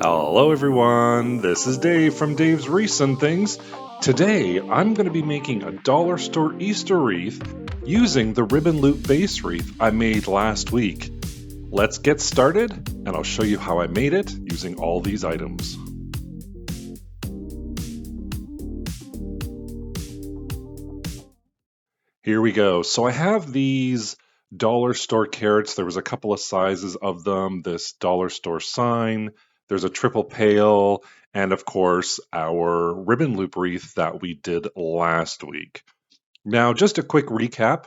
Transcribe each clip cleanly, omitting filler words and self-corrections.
Hello everyone, this is Dave from Dave's Wreaths and Things. Today I'm going to be making a dollar store Easter wreath using the ribbon loop base wreath I made last week. Let's get started and I'll show you how I made it using all these items. Here we go. So I have these dollar store carrots. There was a couple of sizes of them. This dollar store sign. There's a triple pail. And of course, our ribbon loop wreath that we did last week. Now, just a quick recap.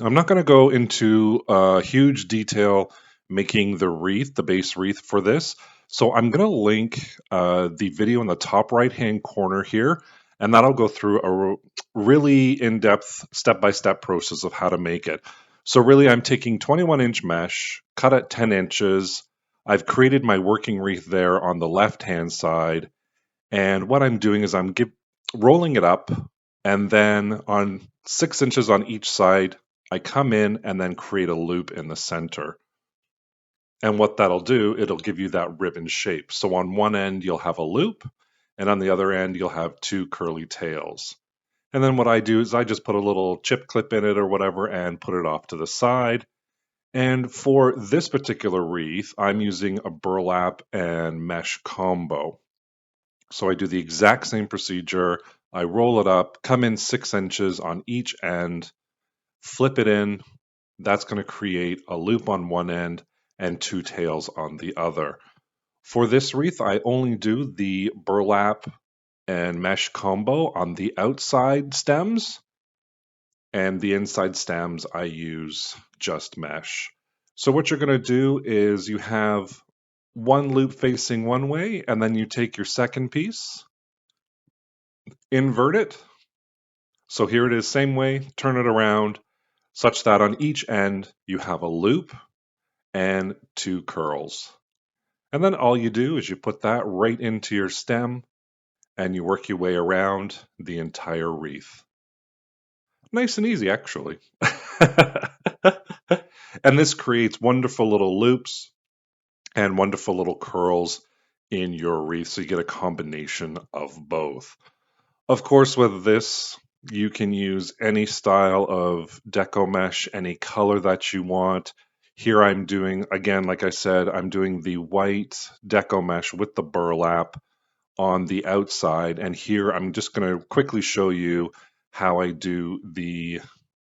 I'm not going to go into huge detail making the wreath, the base wreath for this. So I'm going to link the video in the top right hand corner here, and that'll go through a really in-depth step-by-step process of how to make it. So really I'm taking 21-inch mesh, cut at 10 inches. I've created my working wreath there on the left-hand side. And what I'm doing is I'm rolling it up, and then on 6 inches on each side, I come in and then create a loop in the center. And what that'll do, it'll give you that ribbon shape. So on one end, you'll have a loop, and on the other end, you'll have two curly tails. And then what I do is I just put a little chip clip in it or whatever and put it off to the side. And for this particular wreath, I'm using a burlap and mesh combo. So I do the exact same procedure. I roll it up, come in 6 inches on each end, flip it in. That's going to create a loop on one end and two tails on the other. For this wreath, I only do the burlap and mesh combo on the outside stems, and the inside stems I use just mesh. So what you're going to do is you have one loop facing one way, and then you take your second piece, invert it. So here it is, same way, turn it around such that on each end you have a loop and two curls. And then all you do is you put that right into your stem and you work your way around the entire wreath. Nice and easy, actually. And this creates wonderful little loops and wonderful little curls in your wreath, so you get a combination of both. Of course, with this, you can use any style of deco mesh, any color that you want. Here I'm doing, again, like I said, I'm doing the white deco mesh with the burlap on the outside. And here I'm just going to quickly show you how I do the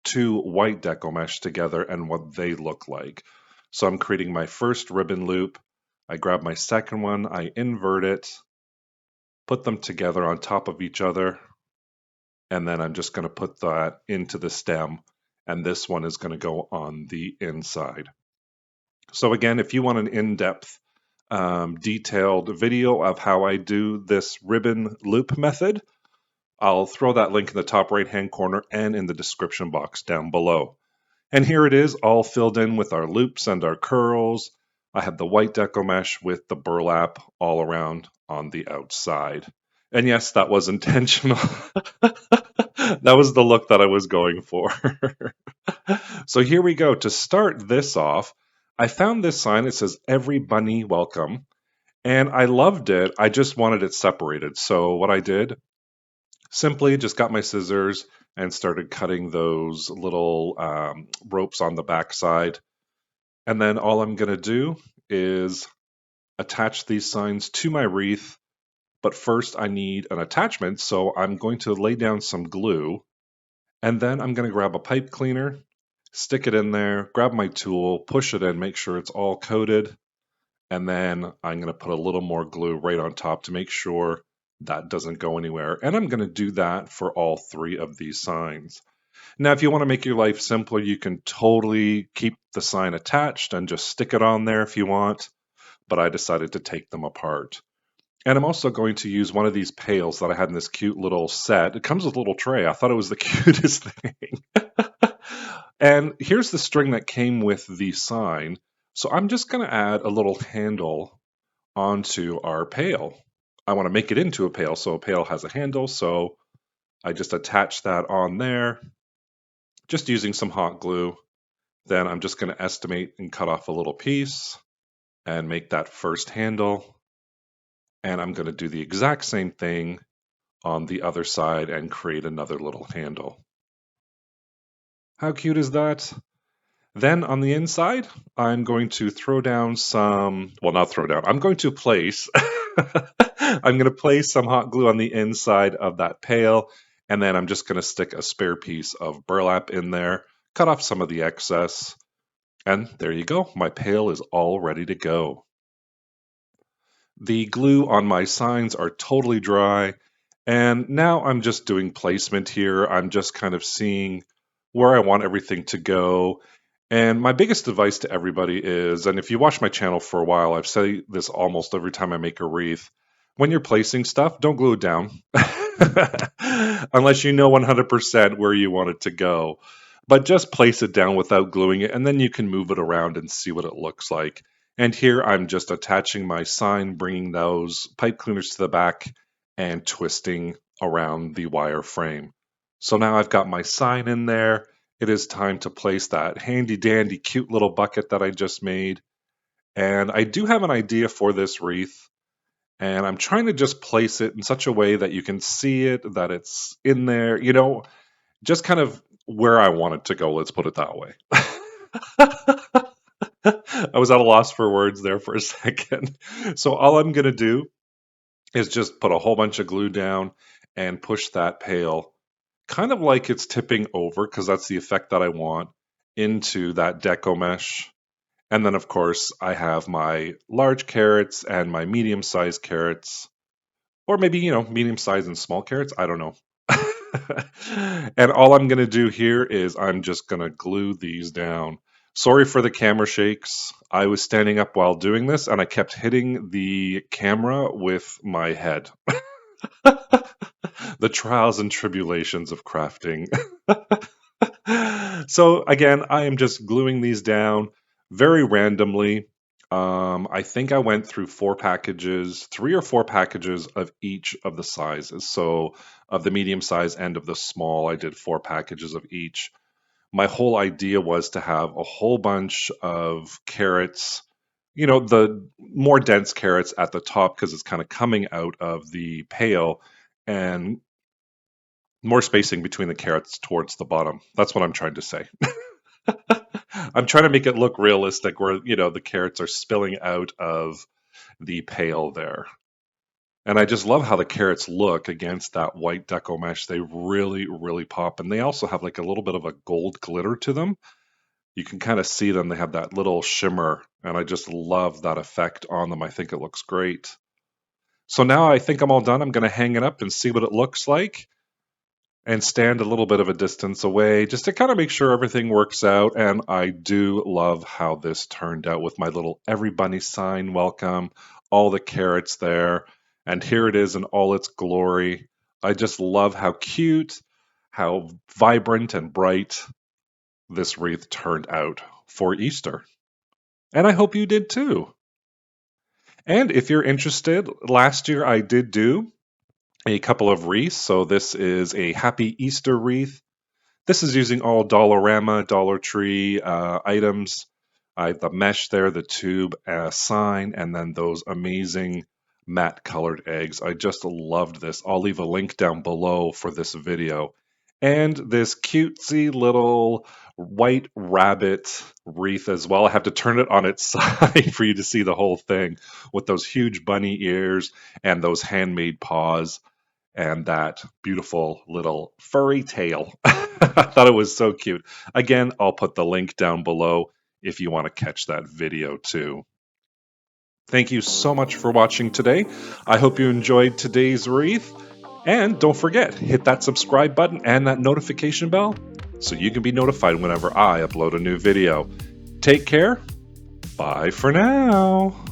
two white deco mesh together and what they look like. So I'm creating my first ribbon loop. I grab my second one, I invert it, put them together on top of each other, and then I'm just going to put that into the stem, and this one is going to go on the inside. So again, if you want an in-depth, detailed video of how I do this ribbon loop method, I'll throw that link in the top right-hand corner and in the description box down below. And here it is, all filled in with our loops and our curls. I have the white deco mesh with the burlap all around on the outside. And yes, that was intentional. That was the look that I was going for. So here we go. To start this off, I found this sign. It says, "Every bunny welcome." And I loved it. I just wanted it separated. So what I did, simply just got my scissors and started cutting those little ropes on the backside. And then all I'm going to do is attach these signs to my wreath. But first I need an attachment, so I'm going to lay down some glue, and then I'm going to grab a pipe cleaner, stick it in there, grab my tool, push it in, make sure it's all coated, and then I'm going to put a little more glue right on top to make sure that doesn't go anywhere. And I'm going to do that for all three of these signs. Now, if you want to make your life simpler, you can totally keep the sign attached and just stick it on there if you want, but I decided to take them apart. And I'm also going to use one of these pails that I had in this cute little set. It comes with a little tray. I thought it was the cutest thing. And here's the string that came with the sign. So I'm just going to add a little handle onto our pail. I want to make it into a pail, so a pail has a handle. So I just attach that on there, just using some hot glue. Then I'm just going to estimate and cut off a little piece and make that first handle. And I'm going to do the exact same thing on the other side and create another little handle. How cute is that? Then on the inside, I'm going to throw down some, well, not throw down, I'm going to place, I'm going to place some hot glue on the inside of that pail. And then I'm just going to stick a spare piece of burlap in there, cut off some of the excess. And there you go. My pail is all ready to go. The glue on my signs are totally dry. And now I'm just doing placement here. I'm just kind of seeing where I want everything to go. And my biggest advice to everybody is, and if you watch my channel for a while, I've said this almost every time I make a wreath, when you're placing stuff, don't glue it down. Unless you know 100% where you want it to go. But just place it down without gluing it, and then you can move it around and see what it looks like. And here I'm just attaching my sign, bringing those pipe cleaners to the back and twisting around the wire frame. So now I've got my sign in there. It is time to place that handy dandy cute little bucket that I just made. And I do have an idea for this wreath. And I'm trying to just place it in such a way that you can see it, that it's in there, just kind of where I want it to go. Let's put it that way. I was at a loss for words there for a second. So all I'm going to do is just put a whole bunch of glue down and push that pail kind of like it's tipping over, because that's the effect that I want, into that deco mesh. And then, of course, I have my large carrots and my medium-sized carrots, or maybe, medium-sized and small carrots. I don't know. And all I'm going to do here is I'm just going to glue these down. Sorry for the camera shakes. I was standing up while doing this, and I kept hitting the camera with my head. The trials and tribulations of crafting. So again, I am just gluing these down very randomly. I think I went through 3 or 4 packages of each of the sizes. So of the medium size and of the small, I did 4 packages of each. My whole idea was to have a whole bunch of carrots, the more dense carrots at the top, because it's kind of coming out of the pail, and more spacing between the carrots towards the bottom. That's what I'm trying to say. I'm trying to make it look realistic where, the carrots are spilling out of the pail there. And I just love how the carrots look against that white deco mesh. They really, really pop. And they also have like a little bit of a gold glitter to them. You can kind of see them. They have that little shimmer. And I just love that effect on them. I think it looks great. So now I think I'm all done. I'm going to hang it up and see what it looks like, and stand a little bit of a distance away just to kind of make sure everything works out. And I do love how this turned out with my little every bunny sign welcome, all the carrots there. And here it is in all its glory. I just love how cute, how vibrant and bright this wreath turned out for Easter. And I hope you did too. And if you're interested, last year I did do a couple of wreaths. So this is a Happy Easter wreath. This is using all Dollarama, Dollar Tree items. I have the mesh there, the tube, sign, and then those amazing matte colored eggs. I just loved this. I'll leave a link down below for this video. And this cutesy little white rabbit wreath as well. I have to turn it on its side for you to see the whole thing, with those huge bunny ears and those handmade paws and that beautiful little furry tail. I thought it was so cute. Again, I'll put the link down below if you want to catch that video too. Thank you so much for watching today. I hope you enjoyed today's wreath. And don't forget, hit that subscribe button and that notification bell so you can be notified whenever I upload a new video. Take care. Bye for now.